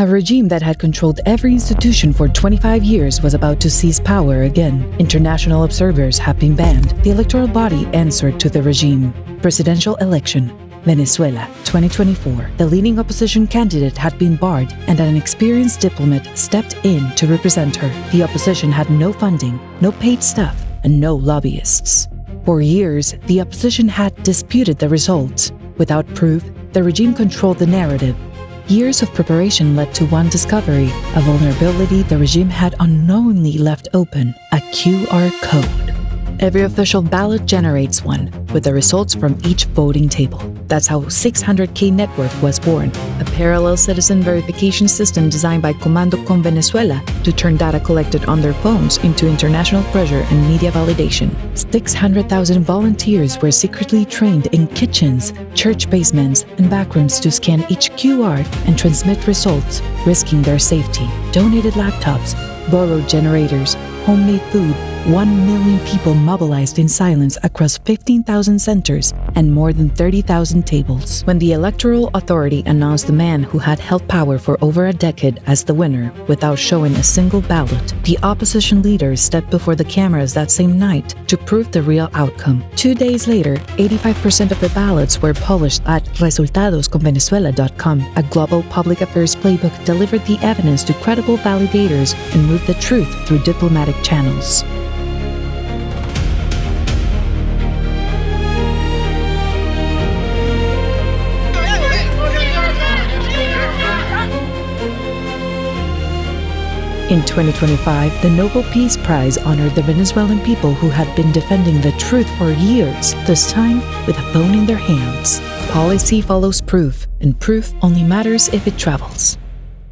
A regime that had controlled every institution for 25 years was about to seize power again. International observers have been banned. The electoral body answered to the regime. Presidential election. Venezuela, 2024. The leading opposition candidate had been barred, and an experienced diplomat stepped in to represent her. The opposition had no funding, no paid staff, and no lobbyists. For years, the opposition had disputed the results. Without proof, the regime controlled the narrative. Years of preparation led to one discovery, a vulnerability the regime had unknowingly left open: a QR code. Every official ballot generates one, with the results from each voting table. That's how 600K Network was born, a parallel citizen verification system designed by Comando Venezuela to turn data collected on their phones into international pressure and media validation. 600,000 volunteers were secretly trained in kitchens, church basements, and backrooms to scan each QR and transmit results, risking their safety. Donated laptops, borrowed generators, homemade food. 1 million people mobilized in silence across 15,000 centers and more than 30,000 tables. When the Electoral Authority announced the man who had held power for over a decade as the winner without showing a single ballot, the opposition leaders stepped before the cameras that same night to prove the real outcome. 2 days later, 85% of the ballots were published at resultadosconvenezuela.com. A global public affairs playbook delivered the evidence to credible validators and moved the truth through diplomatic channels. In 2025, the Nobel Peace Prize honored the Venezuelan people who had been defending the truth for years, this time with a phone in their hands. Policy follows proof, and proof only matters if it travels.